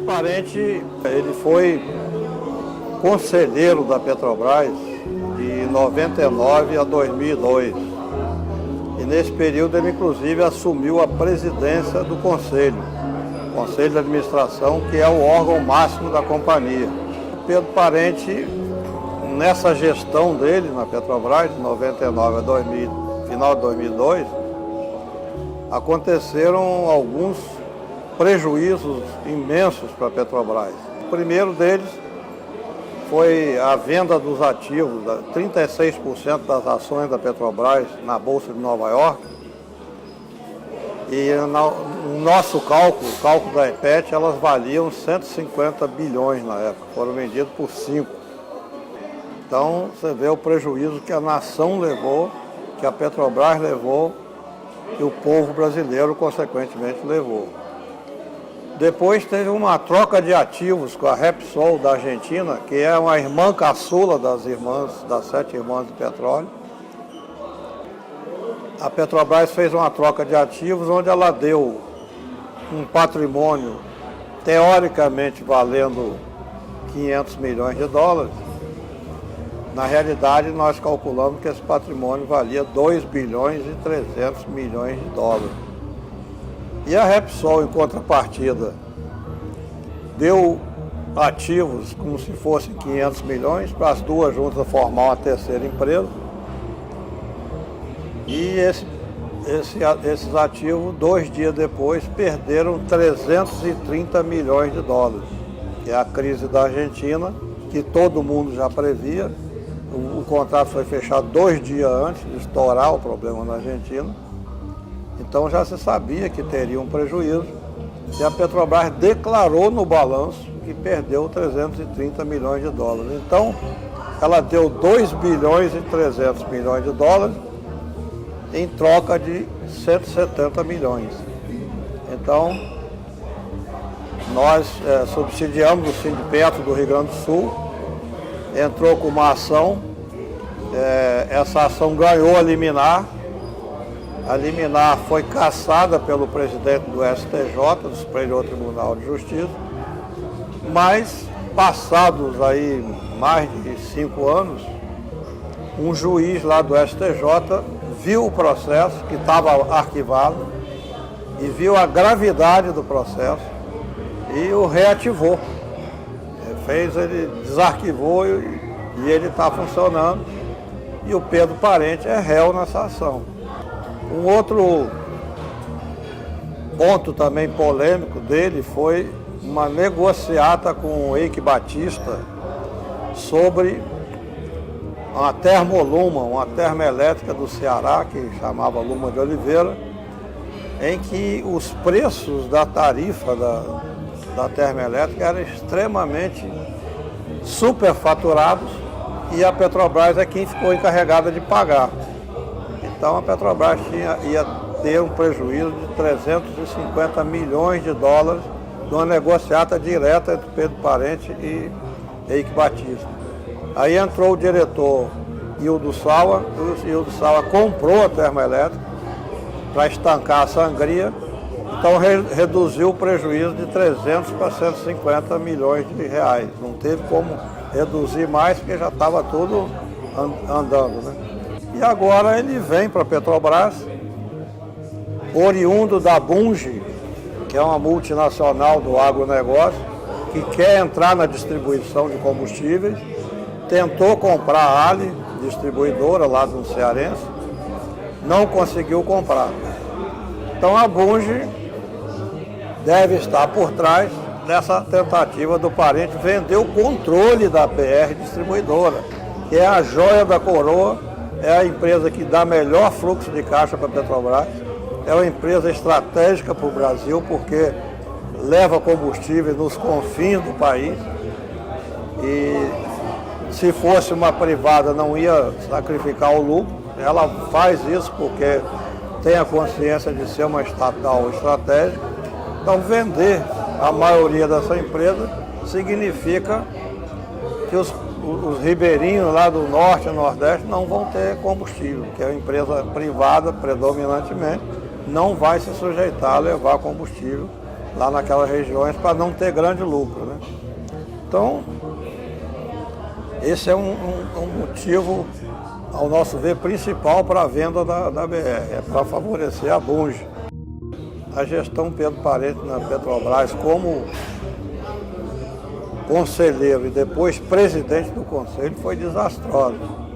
Parente, ele foi conselheiro da Petrobras de 99 a 2002. E nesse período ele inclusive assumiu a presidência do Conselho de Administração, que é o órgão máximo da companhia. O Pedro Parente, nessa gestão dele na Petrobras, de 99 a 2000, final de 2002, aconteceram alguns prejuízos imensos para a Petrobras. O primeiro deles foi a venda dos ativos, 36% das ações da Petrobras na Bolsa de Nova York. E no nosso cálculo, o cálculo da EPET, elas valiam 150 bilhões na época, foram vendidas por 5. Então você vê o prejuízo que a nação levou, que a Petrobras levou e o povo brasileiro, consequentemente, levou. Depois teve uma troca de ativos com a Repsol da Argentina, que é uma irmã caçula das 7 irmãs de petróleo. A Petrobras fez uma troca de ativos onde ela deu um patrimônio teoricamente valendo 500 milhões de dólares. Na realidade, nós calculamos que esse patrimônio valia 2 bilhões e 300 milhões de dólares. E a Repsol, em contrapartida, deu ativos como se fossem 500 milhões para as duas juntas formar uma terceira empresa. E esses ativos, 2 dias depois, perderam 330 milhões de dólares, que é a crise da Argentina, que todo mundo já previa. O contrato foi fechado 2 dias antes de estourar o problema na Argentina. Então já se sabia que teria um prejuízo e a Petrobras declarou no balanço que perdeu 330 milhões de dólares. Então ela deu 2 bilhões e 300 milhões de dólares em troca de 170 milhões. Então nós subsidiamos o Sindipetro do Rio Grande do Sul, entrou com uma ação, essa ação ganhou a liminar. A liminar foi cassada pelo presidente do STJ, do Superior Tribunal de Justiça, mas passados aí mais de 5 anos, um juiz lá do STJ viu o processo que estava arquivado e viu a gravidade do processo e o reativou. Ele desarquivou e ele está funcionando e o Pedro Parente é réu nessa ação. Um outro ponto também polêmico dele foi uma negociata com o Eike Batista sobre uma termoluma, uma termoelétrica do Ceará, que chamava Luma de Oliveira, em que os preços da tarifa da termoelétrica eram extremamente superfaturados e a Petrobras é quem ficou encarregada de pagar. Então a Petrobras ia ter um prejuízo de 350 milhões de dólares de uma negociata direta entre Pedro Parente e Eike Batista. Aí entrou o diretor Hildo Sawa, e o Hildo Sawa comprou a termoelétrica para estancar a sangria, então reduziu o prejuízo de 300 para 150 milhões de reais. Não teve como reduzir mais, porque já estava tudo andando, né? E agora ele vem para a Petrobras, oriundo da Bunge, que é uma multinacional do agronegócio, que quer entrar na distribuição de combustíveis, tentou comprar a Ali, distribuidora lá do cearense, não conseguiu comprar. Então a Bunge deve estar por trás dessa tentativa do Parente vender o controle da BR Distribuidora, que é a joia da coroa, é a empresa que dá melhor fluxo de caixa para a Petrobras, é uma empresa estratégica para o Brasil, porque leva combustível nos confins do país. E se fosse uma privada não ia sacrificar o lucro, ela faz isso porque tem a consciência de ser uma estatal estratégica. Então vender a maioria dessa empresa significa que os ribeirinhos lá do norte e nordeste não vão ter combustível, que é uma empresa privada predominantemente, não vai se sujeitar a levar combustível lá naquelas regiões para não ter grande lucro, né? Então, esse é um motivo, ao nosso ver, principal para a venda da BR, é para favorecer a Bunge. A gestão Pedro Parente na Petrobras como conselheiro e depois presidente do conselho foi desastrosa.